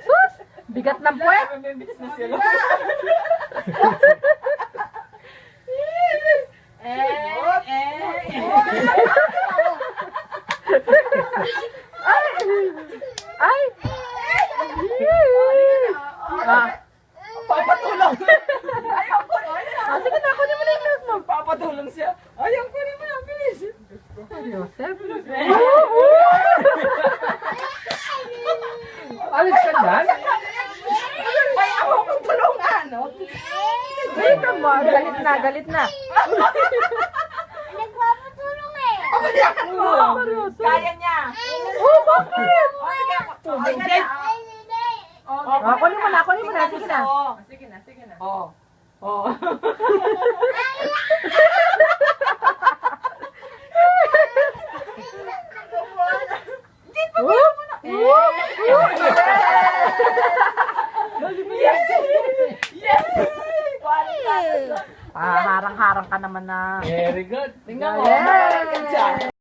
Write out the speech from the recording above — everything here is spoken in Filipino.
Sus! Bigat ng puwet! May bilis na sila. Ay! Ah, Papatulong. Ayaw ko. sige na, kunin mo na yung note mo. Papatulong siya. Ayaw ko rin mo na. Bilis. Joseph. Alis ka dyan? May ako kong tulungan. Wait ka mo, galit na, galit na. Nagpapatulong eh. Pagaliakan mo. Seryoso? Kaya niya. Oh, bakit? Sige ako. Ay, hindi. Ah, kunin mo na, kunin mo na, sige na. Sige na, sige na. Oo. Oo. Ah, harang-harang ka naman na. Very good. Tingnan mo. Yes. Magaling ka dyan.